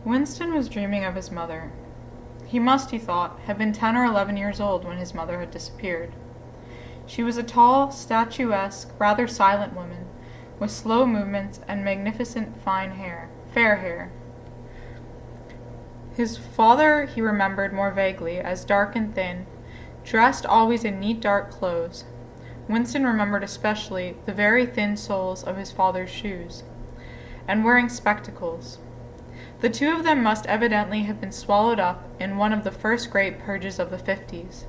Winston was dreaming of his mother. He must, he thought, have been 10 or 11 years old when his mother had disappeared. She was a tall, statuesque, rather silent woman, with slow movements and magnificent fair hair. His father he remembered more vaguely as dark and thin, dressed always in neat dark clothes. Winston remembered especially the very thin soles of his father's shoes, and wearing spectacles. The two of them must evidently have been swallowed up in one of the first great purges of the 50s.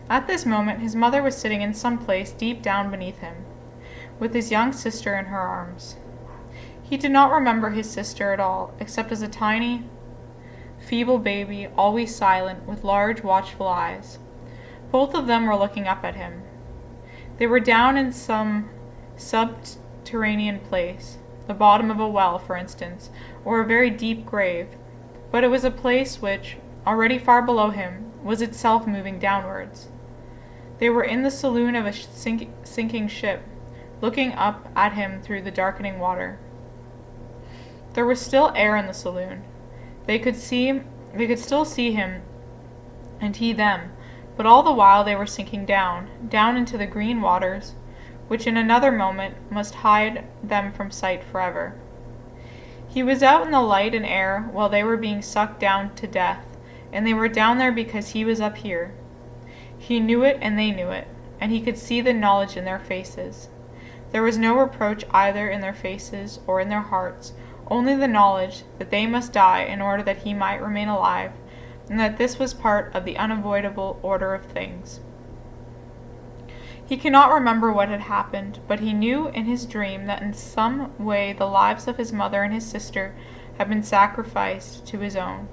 At this moment his mother was sitting in some place deep down beneath him, with his young sister in her arms. He did not remember his sister at all, except as a tiny, feeble baby, always silent, with large, watchful eyes. Both of them were looking up at him. They were down in some subterranean place, the bottom of a well, for instance, or a very deep grave, but it was a place which, already far below him, was itself moving downwards. They were in the saloon of a sinking ship, looking up at him through the darkening water. There was still air in the saloon. They could still see him, and he them, but all the while they were sinking down into the green waters, which in another moment must hide them from sight forever. He was out in the light and air while they were being sucked down to death, and they were down there because he was up here. He knew it and they knew it, and he could see the knowledge in their faces. There was no reproach either in their faces or in their hearts, only the knowledge that they must die in order that he might remain alive, and that this was part of the unavoidable order of things. He cannot remember what had happened, but he knew in his dream that in some way the lives of his mother and his sister had been sacrificed to his own.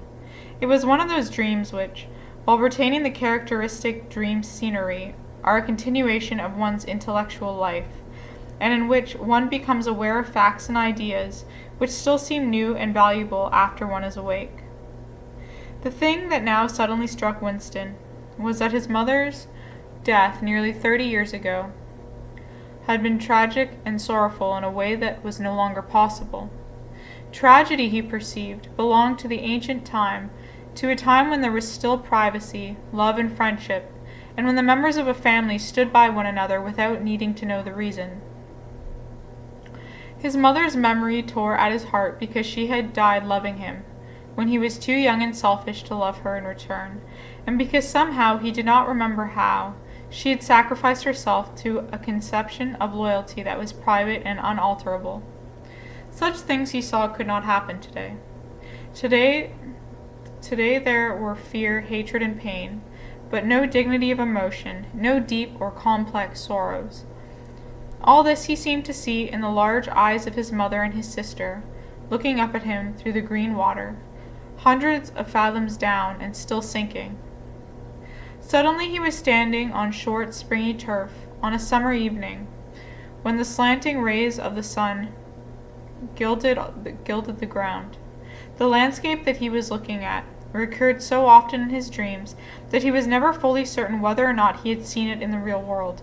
It was one of those dreams which, while retaining the characteristic dream scenery, are a continuation of one's intellectual life, and in which one becomes aware of facts and ideas which still seem new and valuable after one is awake. The thing that now suddenly struck Winston was that his mother's death nearly 30 years ago had been tragic and sorrowful in a way that was no longer possible. Tragedy, he perceived, belonged to the ancient time, to a time when there was still privacy, love, and friendship, and when the members of a family stood by one another without needing to know the reason. His mother's memory tore at his heart because she had died loving him, when he was too young and selfish to love her in return, and because somehow he did not remember how she had sacrificed herself to a conception of loyalty that was private and unalterable. Such things he saw could not happen today. Today there were fear, hatred, and pain, but no dignity of emotion, no deep or complex sorrows. All this he seemed to see in the large eyes of his mother and his sister, looking up at him through the green water, hundreds of fathoms down and still sinking. Suddenly he was standing on short, springy turf on a summer evening, when the slanting rays of the sun gilded the ground. The landscape that he was looking at recurred so often in his dreams that he was never fully certain whether or not he had seen it in the real world.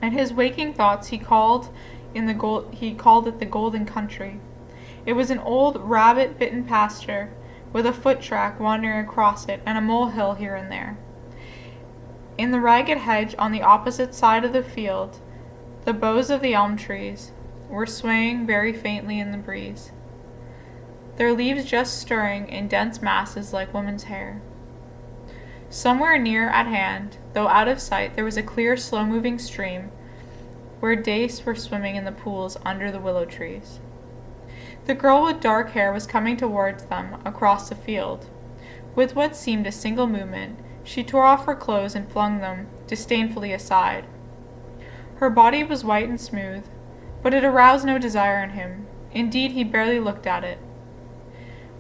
In his waking thoughts he called it the Golden Country. It was an old rabbit-bitten pasture, with a foot track wandering across it and a molehill here and there. In the ragged hedge on the opposite side of the field, the boughs of the elm trees were swaying very faintly in the breeze, their leaves just stirring in dense masses like women's hair. Somewhere near at hand, though out of sight, there was a clear, slow-moving stream where dace were swimming in the pools under the willow trees. The girl with dark hair was coming towards them across the field. With what seemed a single movement, she tore off her clothes and flung them disdainfully aside. Her body was white and smooth, but it aroused no desire in him. Indeed, he barely looked at it.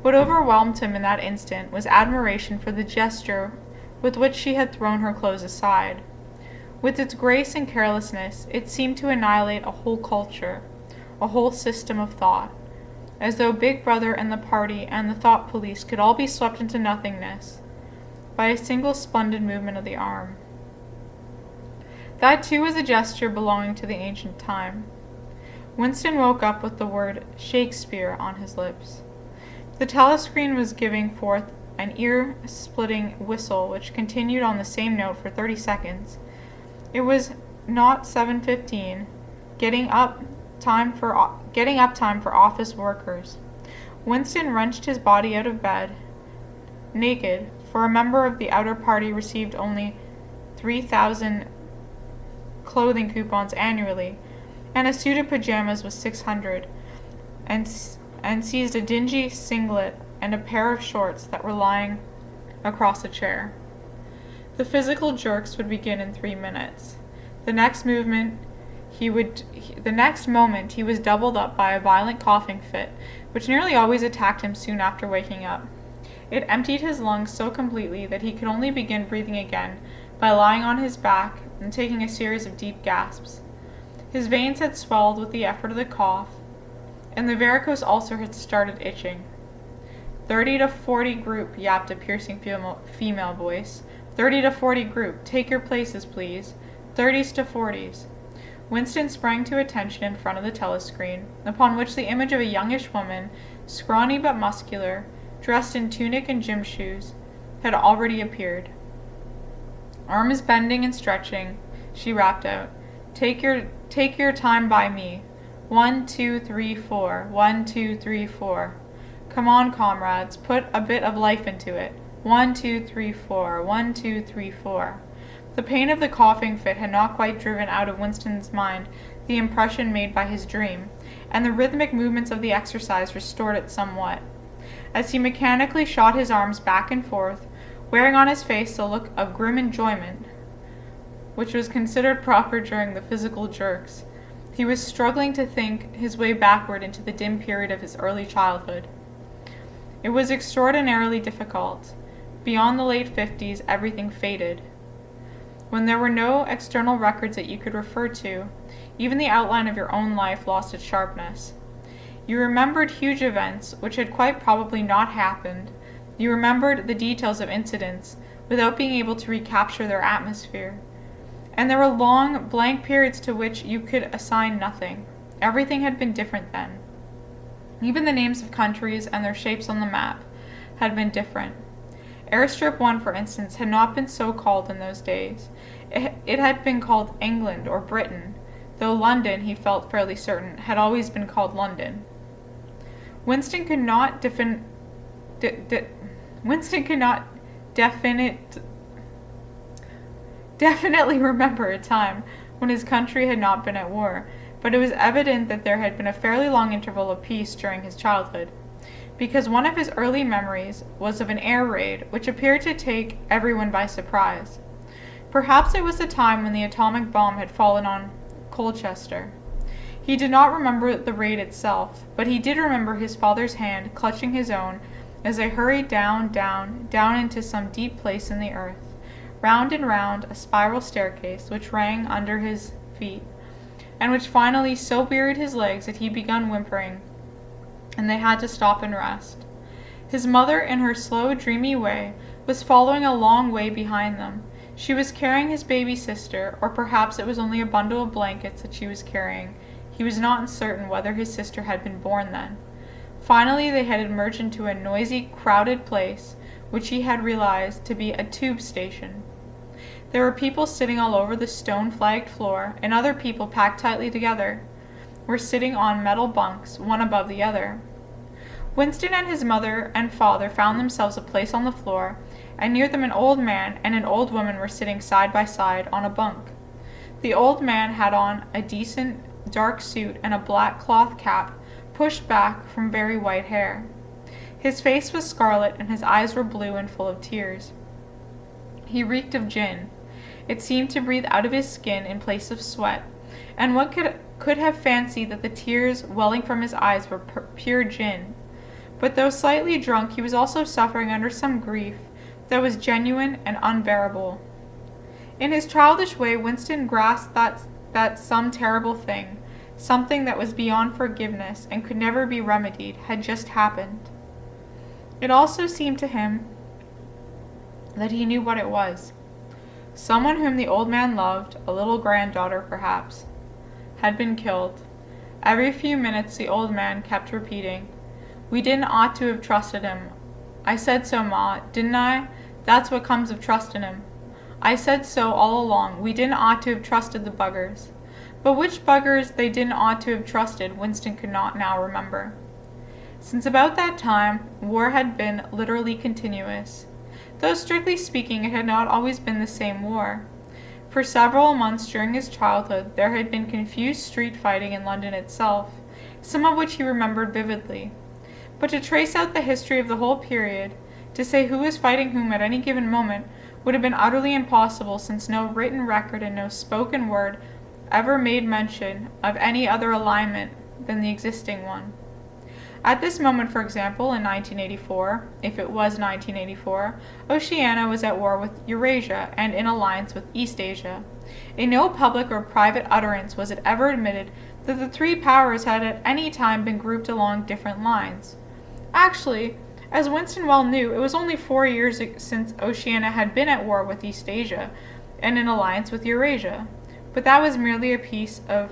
What overwhelmed him in that instant was admiration for the gesture with which she had thrown her clothes aside. With its grace and carelessness, it seemed to annihilate a whole culture, a whole system of thought, as though Big Brother and the party and the thought police could all be swept into nothingness by a single splendid movement of the arm. That too was a gesture belonging to the ancient time. Winston woke up with the word Shakespeare on his lips. The telescreen was giving forth an ear-splitting whistle which continued on the same note for 30 seconds. It was not 7:15, getting up time for office workers. Winston wrenched his body out of bed, naked, for a member of the outer party received only 3,000 clothing coupons annually, and a suit of pajamas was 600, and seized a dingy singlet and a pair of shorts that were lying across a chair. The physical jerks would begin in 3 minutes. The next moment he was doubled up by a violent coughing fit, which nearly always attacked him soon after waking up. It emptied his lungs so completely that he could only begin breathing again by lying on his back and taking a series of deep gasps. His veins had swelled with the effort of the cough, and the varicose ulcer had started itching. 30 to 40 group, yapped a piercing female voice. 30 to 40 group, take your places, please. 30s to 40s. Winston sprang to attention in front of the telescreen, upon which the image of a youngish woman, scrawny but muscular, dressed in tunic and gym shoes, had already appeared. Arms bending and stretching, she rapped out, Take your time by me. 1, 2, 3, 4. 1, 2, 3, 4. Come on, comrades, put a bit of life into it. 1, 2, 3, 4. 1, 2, 3, 4. The pain of the coughing fit had not quite driven out of Winston's mind the impression made by his dream, and the rhythmic movements of the exercise restored it somewhat. As he mechanically shot his arms back and forth, wearing on his face a look of grim enjoyment, which was considered proper during the physical jerks, he was struggling to think his way backward into the dim period of his early childhood. It was extraordinarily difficult. Beyond the late 50s, everything faded. When there were no external records that you could refer to, even the outline of your own life lost its sharpness. You remembered huge events which had quite probably not happened. You remembered the details of incidents without being able to recapture their atmosphere. And there were long, blank periods to which you could assign nothing. Everything had been different then. Even the names of countries and their shapes on the map had been different. Airstrip 1, for instance, had not been so called in those days. It had been called England or Britain, though London, he felt fairly certain, had always been called London. Winston could not definitely remember a time when his country had not been at war, but it was evident that there had been a fairly long interval of peace during his childhood, because one of his early memories was of an air raid which appeared to take everyone by surprise. Perhaps it was the time when the atomic bomb had fallen on Colchester. He did not remember the raid itself, but he did remember his father's hand clutching his own as they hurried down into some deep place in the earth, round and round a spiral staircase which rang under his feet, and which finally so wearied his legs that he began whimpering, and they had to stop and rest. His mother, in her slow, dreamy way, was following a long way behind them. She was carrying his baby sister, or perhaps it was only a bundle of blankets that she was carrying. He was not certain whether his sister had been born then. Finally, they had emerged into a noisy, crowded place, which he had realized to be a tube station. There were people sitting all over the stone-flagged floor, and other people, packed tightly together, were sitting on metal bunks, one above the other. Winston and his mother and father found themselves a place on the floor, and near them an old man and an old woman were sitting side by side on a bunk. The old man had on a decent dark suit and a black cloth cap pushed back from very white hair. His face was scarlet and his eyes were blue and full of tears. He reeked of gin. It seemed to breathe out of his skin in place of sweat, and one could have fancied that the tears welling from his eyes were pure gin. But though slightly drunk, he was also suffering under some grief that was genuine and unbearable. In his childish way, Winston grasped that some terrible thing, something that was beyond forgiveness and could never be remedied, had just happened. It also seemed to him that he knew what it was. Someone whom the old man loved, a little granddaughter perhaps, had been killed. Every few minutes the old man kept repeating, We didn't ought to have trusted him. I said so, Ma, didn't I? That's what comes of trusting him. I said so all along. We didn't ought to have trusted the buggers. But which buggers they didn't ought to have trusted, Winston could not now remember. Since about that time, war had been literally continuous. Though strictly speaking, it had not always been the same war. For several months during his childhood, there had been confused street fighting in London itself, some of which he remembered vividly. But to trace out the history of the whole period, to say who was fighting whom at any given moment, would have been utterly impossible, since no written record and no spoken word ever made mention of any other alignment than the existing one. At this moment, for example, in 1984, if it was 1984, Oceania was at war with Eurasia and in alliance with East Asia. In no public or private utterance was it ever admitted that the three powers had at any time been grouped along different lines. Actually, as Winston well knew, it was only 4 years since Oceania had been at war with East Asia and in alliance with Eurasia, but that was merely a piece of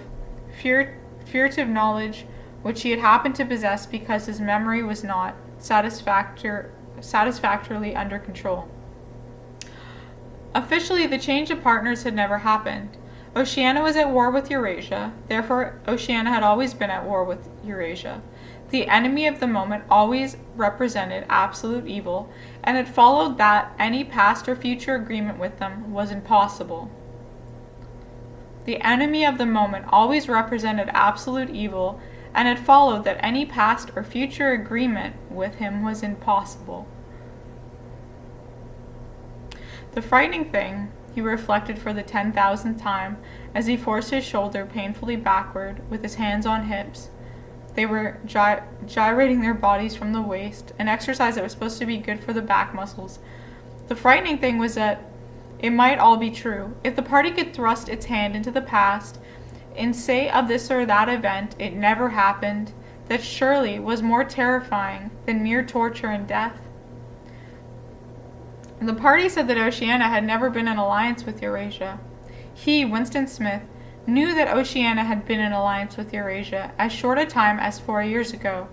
furtive knowledge which he had happened to possess because his memory was not satisfactorily under control. Officially, the change of partners had never happened. Oceania was at war with Eurasia, therefore Oceania had always been at war with Eurasia. The enemy of the moment always represented absolute evil, and it followed that any past or future agreement with them was impossible. The enemy of the moment always represented absolute evil, and it followed that any past or future agreement with him was impossible. The frightening thing, he reflected for the 10,000th time, as he forced his shoulder painfully backward with his hands on hips. They were gyrating their bodies from the waist, an exercise that was supposed to be good for the back muscles. The frightening thing was that it might all be true. If the party could thrust its hand into the past and say of this or that event it never happened, that surely was more terrifying than mere torture and death. The party said that Oceania had never been in alliance with Eurasia. He, Winston Smith, knew that Oceania had been in alliance with Eurasia as short a time as 4 years ago.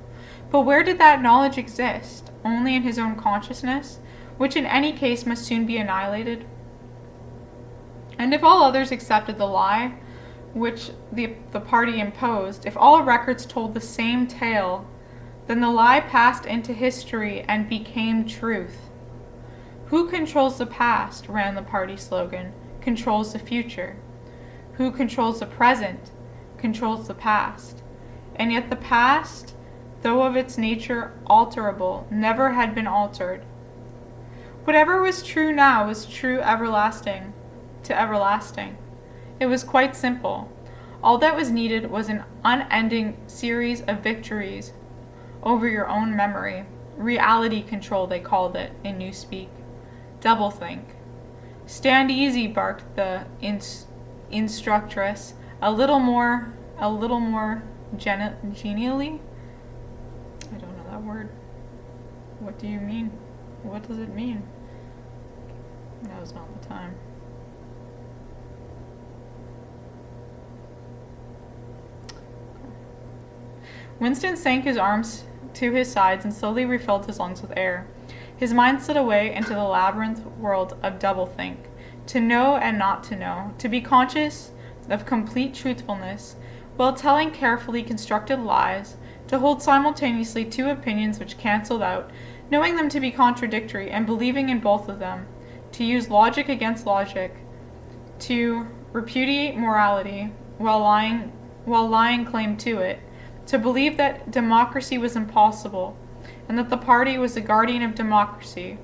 But where did that knowledge exist? Only in his own consciousness, which in any case must soon be annihilated? And if all others accepted the lie which the party imposed, if all records told the same tale, then the lie passed into history and became truth. Who controls the past, ran the party slogan, controls the future. Who controls the present, controls the past. And yet the past, though of its nature alterable, never had been altered. Whatever was true now was true everlasting to everlasting. It was quite simple. All that was needed was an unending series of victories over your own memory. Reality control, they called it in Newspeak. Doublethink. Stand easy, barked the instructress, a little more genially. I don't know that word. What do you mean? What does it mean? Now's not the time. Winston sank his arms to his sides and slowly refilled his lungs with air. His mind slid away into the labyrinth world of doublethink. To know and not to know, to be conscious of complete truthfulness, while telling carefully constructed lies, to hold simultaneously two opinions which cancelled out, knowing them to be contradictory and believing in both of them, to use logic against logic, to repudiate morality while lying claim to it, to believe that democracy was impossible, and that the party was the guardian of democracy,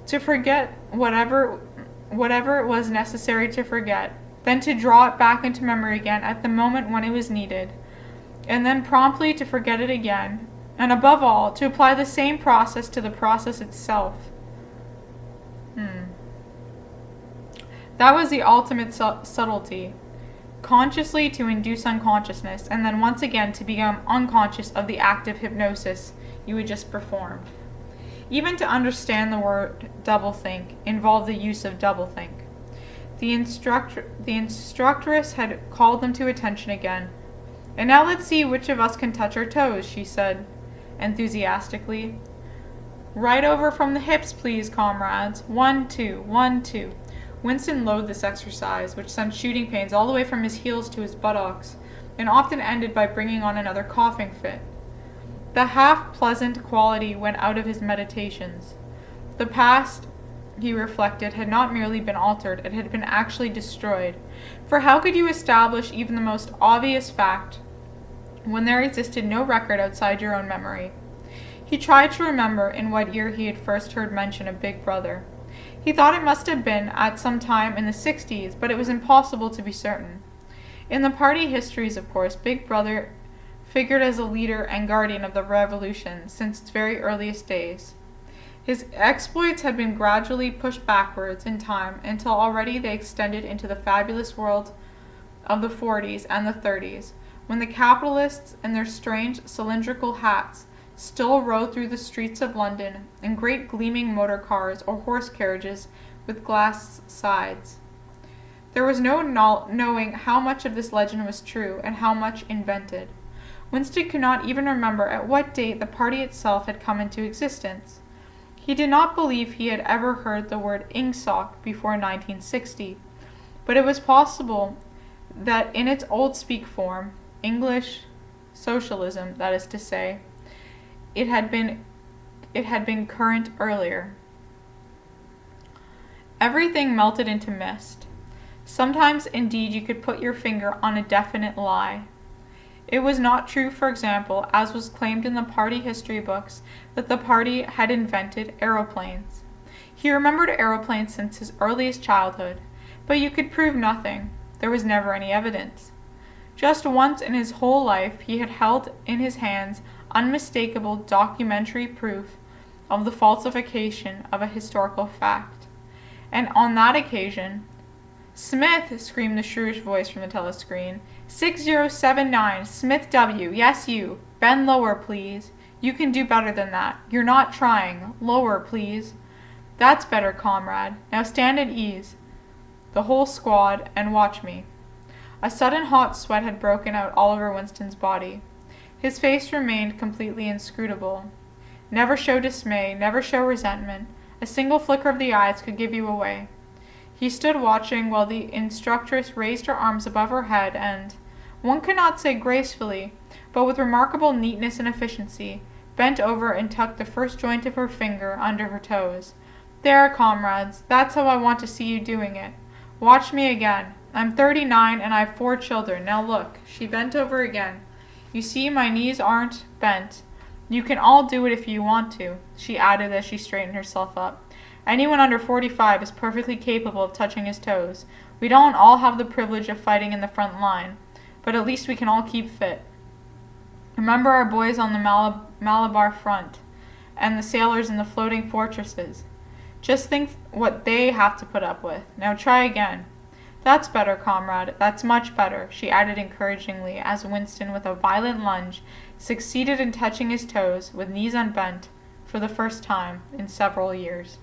to forget whatever it was necessary to forget, then to draw it back into memory again at the moment when it was needed, and then promptly to forget it again, and above all, to apply the same process to the process itself. That was the ultimate subtlety. Consciously to induce unconsciousness, and then once again to become unconscious of the act of hypnosis you had just performed. Even to understand the word doublethink involved the use of doublethink. The instructress had called them to attention again. And now let's see which of us can touch our toes, she said. enthusiastically. Right over from the hips, please, comrades. 1, 2, 1, 2. Winston loathed this exercise, which sent shooting pains all the way from his heels to his buttocks, and often ended by bringing on another coughing fit. The half-pleasant quality went out of his meditations. The past, he reflected, had not merely been altered, it had been actually destroyed. For how could you establish even the most obvious fact when there existed no record outside your own memory? He tried to remember in what year he had first heard mention of Big Brother. He thought it must have been at some time in the 60s, but it was impossible to be certain. In the party histories, of course, Big Brother figured as a leader and guardian of the revolution since its very earliest days. His exploits had been gradually pushed backwards in time until already they extended into the fabulous world of the 40s and the 30s, when the capitalists in their strange cylindrical hats still rode through the streets of London in great gleaming motor cars or horse carriages with glass sides. There was no knowing how much of this legend was true and how much invented. Winston could not even remember at what date the party itself had come into existence. He did not believe he had ever heard the word ingsoc before 1960, but it was possible that in its old speak form, English socialism, that is to say, it had been current earlier. Everything melted into mist. Sometimes, indeed, you could put your finger on a definite lie. It was not true, for example, as was claimed in the party history books, that the party had invented aeroplanes. He remembered aeroplanes since his earliest childhood, but you could prove nothing. There was never any evidence. Just once in his whole life he had held in his hands unmistakable documentary proof of the falsification of a historical fact. And on that occasion, "Smith!" screamed the shrewish voice from the telescreen. 6079, Smith W. Yes, you. Bend lower, please. You can do better than that. You're not trying. Lower, please. That's better, comrade. Now stand at ease, the whole squad, and watch me. A sudden hot sweat had broken out all over Winston's body. His face remained completely inscrutable. Never show dismay, never show resentment. A single flicker of the eyes could give you away. He stood watching while the instructress raised her arms above her head and, one could not say gracefully, but with remarkable neatness and efficiency, bent over and tucked the first joint of her finger under her toes. There, comrades, that's how I want to see you doing it. Watch me again. I'm 39 and I have 4 children. Now look. She bent over again. You see, my knees aren't bent. You can all do it if you want to, she added as she straightened herself up. Anyone under 45 is perfectly capable of touching his toes. We don't all have the privilege of fighting in the front line, but at least we can all keep fit. Remember our boys on the Malabar front, and the sailors in the floating fortresses. Just think what they have to put up with. Now try again. That's better, comrade. That's much better, she added encouragingly as Winston, with a violent lunge, succeeded in touching his toes, with knees unbent, for the first time in several years.